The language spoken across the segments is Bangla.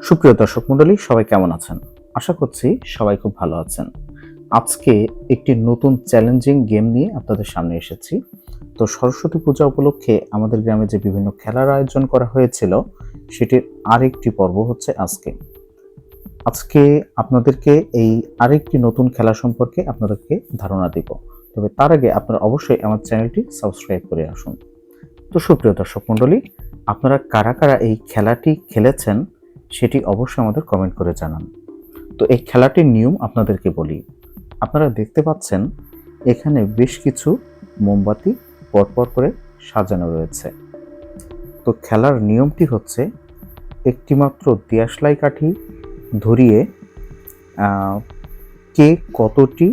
সুপ্রিয় দর্শক মণ্ডলী, সবাই কেমন আছেন? আশা করছি সবাই খুব ভালো আছেন। আজকে একটি নতুন চ্যালেঞ্জিং গেম নিয়ে আপনাদের সামনে এসেছি। তো সরস্বতী পূজা উপলক্ষে আমাদের গ্রামে যে বিভিন্ন খেলার আয়োজন করা হয়েছিল, সেটির আরেকটি পর্ব হচ্ছে আজকে। আজকে আপনাদেরকে এই আরেকটি নতুন খেলা সম্পর্কে আপনাদেরকে ধারণা দিব। তবে তার আগে আপনারা অবশ্যই আমার চ্যানেলটি সাবস্ক্রাইব করে আসুন। তো সুপ্রিয় দর্শক মণ্ডলী, আপনারা কারা কারা এই খেলাটি খেলেছেন সেটি অবশ্যই আমাদের কমেন্ট করে জানান। তো এই খেলাটির নিয়ম আপনাদেরকে বলি। আপনারা দেখতে পাচ্ছেন এখানে বেশ কিছু মোমবাতি পরপর করে সাজানো রয়েছে। তো খেলার নিয়মটি হচ্ছে একটিমাত্র দেশলাই কাঠি ধরিয়ে কে কতটি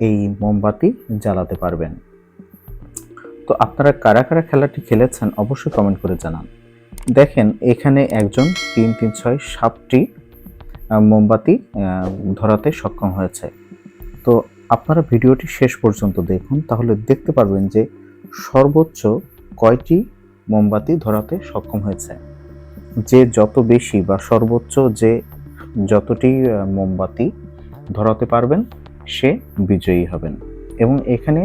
এই মোমবাতি জ্বালাতে পারবেন। তো আপনারা কারা কারা খেলাটি খেলেছেন অবশ্যই কমেন্ট করে জানান। দেখেন এখানে একজন 3 3 6 7টি মোমবাতি ধরাতে সক্ষম হয়েছে। তো আপনারা ভিডিওটি শেষ পর্যন্ত দেখুন, তাহলে দেখতে পারবেন যে সর্বোচ্চ কয়টি মোমবাতি ধরাতে সক্ষম হয়েছে। যে যত বেশি বা সর্বোচ্চ যে যতটি মোমবাতি ধরাতে পারবেন সে বিজয়ী হবেন। এবং এখানে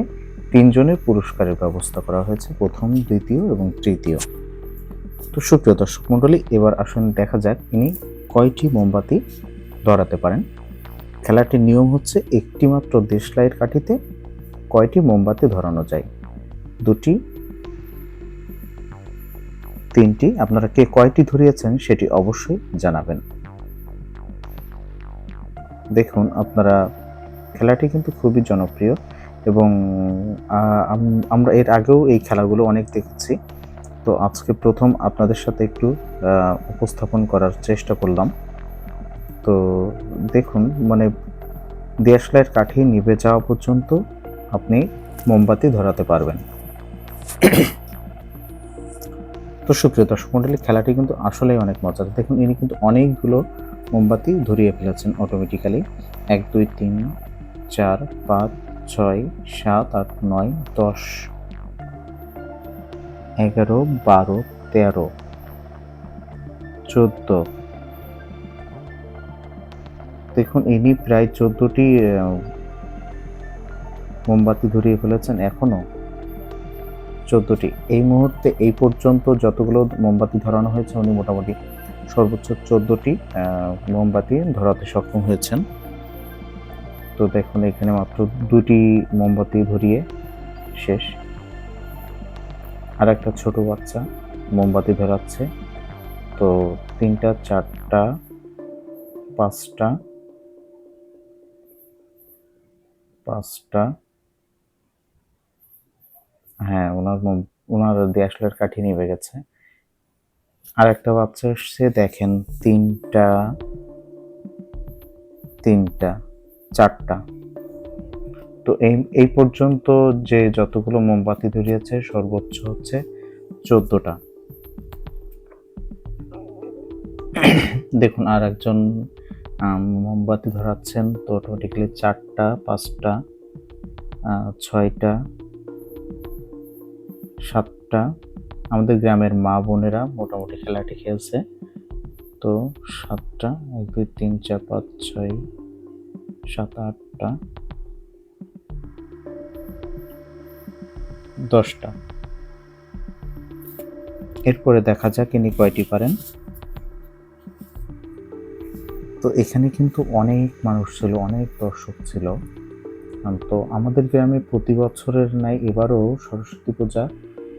3 জনের পুরস্কারের ব্যবস্থা করা হয়েছে, প্রথম, দ্বিতীয় এবং তৃতীয়। তো সুপ্রিয় দর্শক মণ্ডলী, এবার আসুন দেখা যাক ইনি কয়টি মোমবাতি ধরাতে পারেন। খেলাটির নিয়ম হচ্ছে একটি মাত্র দেশলাইয়ের কাঠিতে কয়টি মোমবাতি ধরানো যায়। 2টি, 3টি। আপনারা কে কয়টি ধরিয়েছেন সেটি অবশ্যই জানাবেন। দেখুন আপনারা, খেলাটি কিন্তু খুবই জনপ্রিয় এবং আমরা এর আগেও এই খেলাগুলো অনেক দেখেছি। তো আজকে প্রথম আপনাদের সাথে একটু উপস্থাপন করার চেষ্টা করলাম। তো দেখুন, মানে দেশলাইয়ের কাঠি নিভে যাওয়া পর্যন্ত আপনি মোমবাতি ধরাতে পারবেন। তো সুপ্রিয় দর্শক মণ্ডলী, খেলাটি কিন্তু আসলেই অনেক মজার। দেখুন ইনি কিন্তু অনেকগুলো মোমবাতি ধরিয়ে ফেলেছেন অটোমেটিক্যালি। 1 2 3 4 5 6 7 8 9 10 11 12 13 14। দেখুন ইনি প্রায় 14টি মোমবাতি ধরিয়ে ফেলেছেন, এখনো 14টি। এই মুহূর্তে এই পর্যন্ত যতগুলো মোমবাতি ধরানো হয়েছে উনি মোটামুটি সর্বোচ্চ 14টি মোমবাতি ধরাতে সক্ষম হয়েছেন। তো দেখুন এখানে মাত্র 2টি মোমবাতি ধরিয়ে শেষ। আর একটা ছোট বাচ্চা মোমবাতি ধরাচ্ছে। তো 3টা 4টা 5টা 5টা। হ্যাঁ, ওনার দেশলাইয়ের কাঠি নিভে গেছে। আর একটা বাচ্চা এসছে, দেখেন 3টা 3টা 4টা। তো এই পর্যন্ত যে যতগুলো মোমবাতি ধরিয়েছে সর্বোচ্চ হচ্ছে 14টা। দেখুন আর একজন মোমবাতি ধরাচ্ছেন। তো অটোমেটিক্যালি 4টা 5টা 6টা 7টা। আমাদের গ্রামের মা বোনেরা মোটামুটি খেলাটি খেলছে। তো 7টা 1 2 3 4 5 6 7 8টা 10টা। এরপরে দেখা যাক ইনি কয়টি পারেন। তো এখানে কিন্তু অনেক মানুষ ছিল, অনেক দর্শক ছিল। তো আমাদের গ্রামে প্রতি বছরের ন্যায় এবারও সরস্বতী পূজা,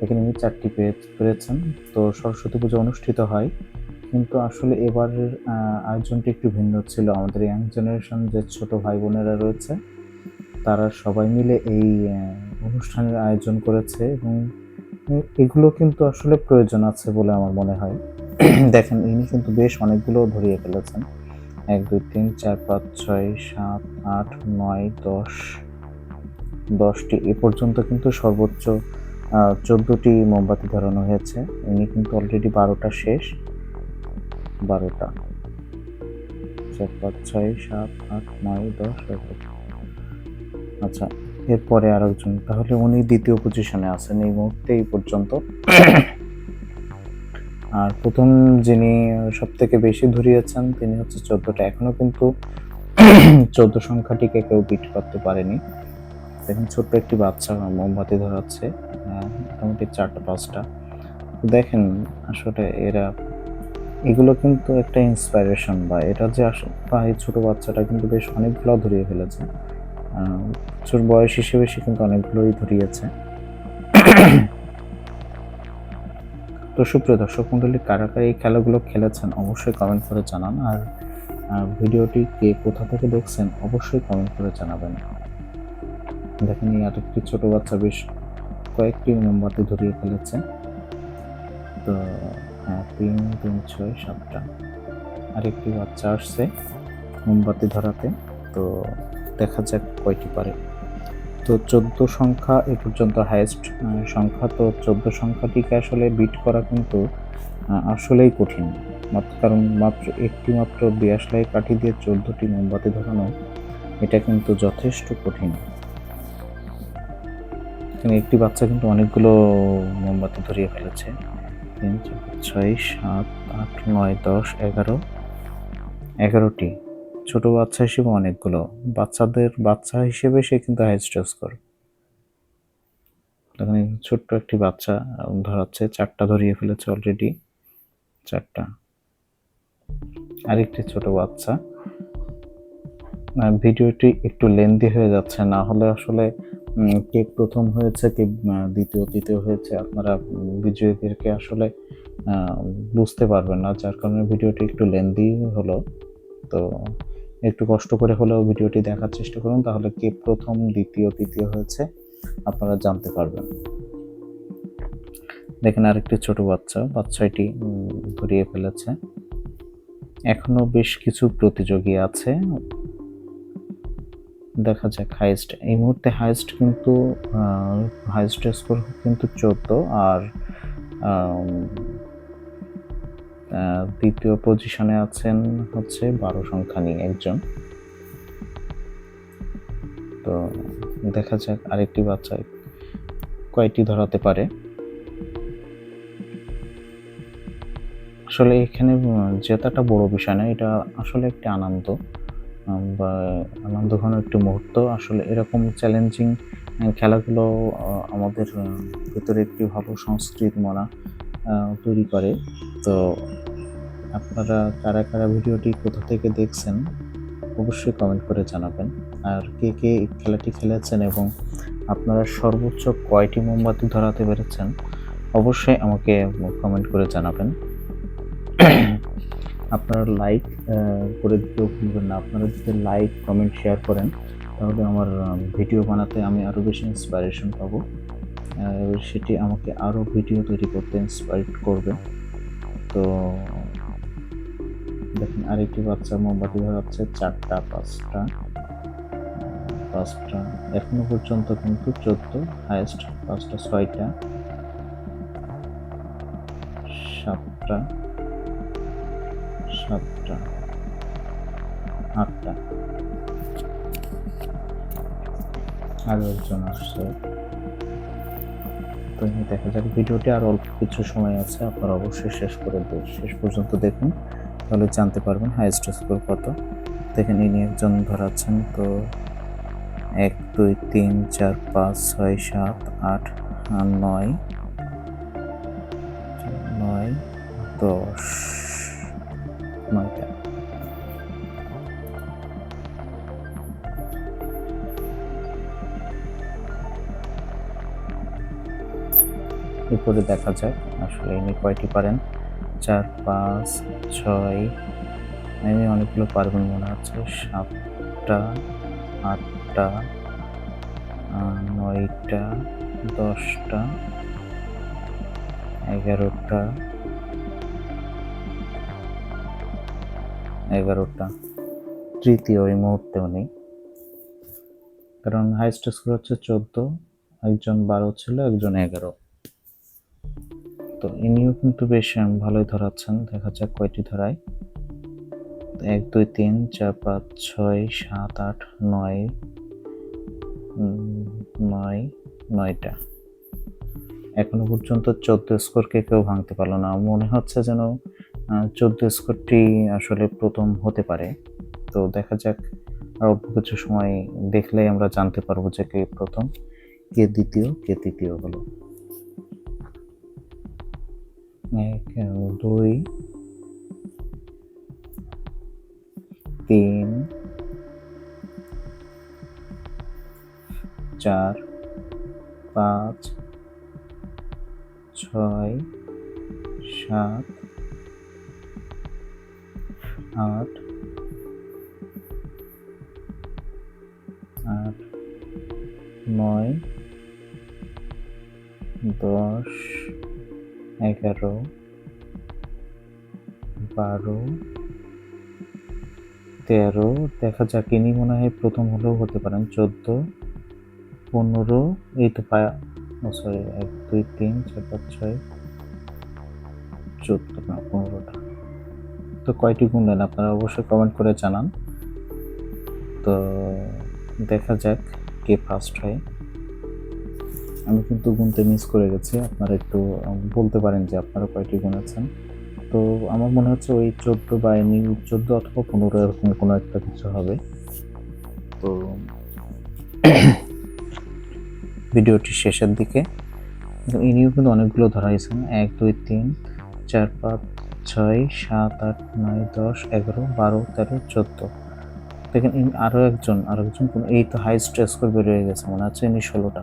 এখানে ইনি 4টি পেরেছেন। তো সরস্বতী পূজা অনুষ্ঠিত হয়, কিন্তু আসলে এবারের আয়োজনটি একটু ভিন্ন ছিল। আমাদের ইয়াং জেনারেশন যে ছোট ভাই বোনেরা রয়েছে তারা সবাই মিলে এই অনুষ্ঠানের আয়োজন করেছে এবং এগুলো কিন্তু আসলে প্রয়োজন আছে বলে আমার মনে হয়। দেখেন ইনি কিন্তু বেশ অনেকগুলো ধরিয়ে ফেলেছেন। 1 2 3 4 5 6 7 8 9 10 10টি। এ পর্যন্ত কিন্তু সর্বোচ্চ 14টি মোমবাতি ধরানো হয়েছে। ইনি কিন্তু অলরেডি 12টা শেষ। 12টা 4 5 6 7 8 9 10 11। আচ্ছা, এরপরে আরেকজন, তাহলে উনি দ্বিতীয় পজিশনে আছেন এই মুহূর্তে এই পর্যন্ত। আর প্রথম যিনি সব থেকে বেশি ধরিয়েছেন তিনি হচ্ছে 14টা। এখনো কিন্তু 14 সংখ্যাটিকে কেউ বিট করতে পারেনি। দেখেন ছোট্ট একটি বাচ্চা মোমবাতি ধরাচ্ছে, মোটামুটি 4টা 5টা। দেখেন আসলে এগুলো কিন্তু একটা ইন্সপাইরেশন, বা এটা যে এই ছোট বাচ্চাটা কিন্তু বেশ অনেকগুলো ধরিয়ে ফেলেছে। ছোট বয়স হিসেবে সে কিন্তু অনেকগুলোই ধরিয়েছে। তো সুপ্রিয় দর্শক মন্ডলী, কারা কারা এই খেলাগুলো খেলেছেন অবশ্যই কমেন্ট করে জানান। আর ভিডিওটি কে কোথা থেকে দেখছেন অবশ্যই কমেন্ট করে জানাবেন। দেখেন এই আরেকটি ছোট বাচ্চা বেশ কয়েকটি মোমবাতি ধরিয়ে ফেলেছে। তো 3 3 6 7টা। আরেকটি বাচ্চা আসছে মোমবাতি ধরাতে। তো দেখা যাক কয়টি পারে। তো 14 সংখ্যা এ পর্যন্ত হাইয়েস্ট সংখ্যা। তো 14 সংখ্যাটিকে আসলে বিট করা কিন্তু আসলেই কঠিন। কারণ মাত্র একটি মাত্র দিয়াশলাই কাঠি দিয়ে 14টি মোমবাতি ধরানো, এটা কিন্তু যথেষ্ট কঠিন। এখানে একটি বাচ্চা কিন্তু অনেকগুলো মোমবাতি ধরিয়ে ফেলেছে। 3 4 6 7 8 9 10 11 11টি। ছোট বাচ্চা হিসেবে অনেকগুলো। বাচ্চা হিসেবে সে কিন্তু হাইয়েস্ট স্কোর। এখানে ছোট্ট একটি বাচ্চা ধরাচ্ছে, 4টা ধরিয়ে ফেলেছে অলরেডি। 4টা। আরেকটি ছোট বাচ্চা। ভিডিওটি একটু লেন্দি হয়ে যাচ্ছে, না হলে আসলে কে প্রথম হয়েছে কে তৃতীয় হয়েছে আপনারা বিজয়ীদেরকে আসলে বুঝতে পারবেন না, যার কারণে ভিডিওটি একটু লেন্দি হলো। তো একটু কষ্ট করে হলেও ভিডিওটি দেখার চেষ্টা করুন, তাহলে কে প্রথম দ্বিতীয় তৃতীয় হয়েছে আপনারা জানতে পারবেন। দেখেন আরেকটি ছোট বাচ্চাটি ধরিয়ে ফেলেছে। এখনো বেশ কিছু প্রতিযোগী আছে, দেখা যাক। হাইয়েস্ট এই মুহূর্তে হাইয়েস্ট স্কোর কিন্তু 14, আর দ্বিতীয় পজিশনে আছেন হচ্ছে 12 সংখ্যা নিয়ে একজন। তো দেখা যাক আরেকটি বাচ্চা কয়টি ধরাতে পারে। আসলে এখানে জেতাটা বড় বিষয় না, এটা আসলে একটি আনন্দ বা আনন্দঘন একটি মুহূর্ত। আসলে এরকম চ্যালেঞ্জিং খেলাগুলো আমাদের ভেতরে একটি ভালো সংস্কৃতি মনা তৈরি করে। তো আপনারা কারা কারা ভিডিওটি কোথা থেকে দেখছেন অবশ্যই কমেন্ট করে জানাবেন। আর কে কে খেলাটি খেলেছেন এবং আপনারা সর্বোচ্চ কয়টি মোমবাতি ধরাতে পেরেছেন অবশ্যই আমাকে কমেন্ট করে জানাবেন। আপনারা লাইক করে দিতেও ভুলবেন না। আপনারা যদি লাইক কমেন্ট শেয়ার করেন তাহলে আমার ভিডিও বানাতে আমি আরও বেশি ইন্সপাইরেশন পাবো। সেটি আমাকে আরও ভিডিও তৈরি করতে ইন্সপায়ার করবে। তো দেখেন আরেকটি বাচ্চা মোমবাতি ধরাচ্ছে, 4টা 5টা। এখনো পর্যন্ত কিন্তু 14 হাইয়েস্ট। 5টা 6টা 7টা 8টা। আরো একজন আসছে। তো দেখা যাক, ভিডিওটি আর অল্প কিছু সময় আছে, আপনারা অবশ্যই শেষ পর্যন্ত দেখুন, তাহলে জানতে পারবেন হাইয়েস্ট স্কোর কত। দেখেন ইনি একজন ধরাচ্ছেন। তো 1 2 3 4 5 6 7 8 9 10 9টা। এরপরে দেখা যাক আসলে ইনি কয়টি পারেন। 4 5 6, ইনি অনেকগুলো পারবেন মনে হচ্ছে। 7টা 8টা 9টা 10টা 11টা। তৃতীয় এই মুহূর্তেও নেই, কারণ হাইয়েস্ট স্কোর হচ্ছে 14, একজন 12 ছিল, একজন 11। তো ইনিও কিন্তু বেশ ভালোই ধরাচ্ছেন, দেখা যাক কয়টি ধরায়। 1 2 3 4 5 6 7 8 9 9টা। এখনো পর্যন্ত 14 স্কোরকে কেউ ভাঙতে পারলো না। মনে হচ্ছে যেন 14 স্কোরটি আসলে প্রথম হতে পারে। তো দেখা যাক, আর অল্প কিছু সময় দেখলেই আমরা জানতে পারবো যে কে প্রথম, কে দ্বিতীয়, কে তৃতীয় হলো। 1 2 3 4 5 6 7 8 9 10 11 12 13। দেখা যাক, ইনি মনে হয় প্রথম হলেও হতে পারেন। 14 15। এই তো সরি, 1 2 3 4 5 6 14 না 15টা। তো কয়টি গুনলেন আপনারা অবশ্যই কমেন্ট করে জানান। তো দেখা যাক কে ফার্স্ট হয়। আমি কিন্তু গুনতে মিস করে গেছি, আপনারা একটু বলতে পারেন যে আপনারা কয়টি গুনেছেন। তো আমার মনে হচ্ছে ওই 14 বা 14 অথবা 15 এরকম কোনো একটা কিছু হবে। তো ভিডিওটি শেষের দিকে ইনিও কিন্তু অনেকগুলো ধরাইছেন। 1 2 3 4 5 6 7 8 9 10 11 12 13 14। দেখেন আরো একজন কোন, এই তো হাইস্ট স্কোর বের হয়ে গেছে, মনে হচ্ছে ইনি 16টা।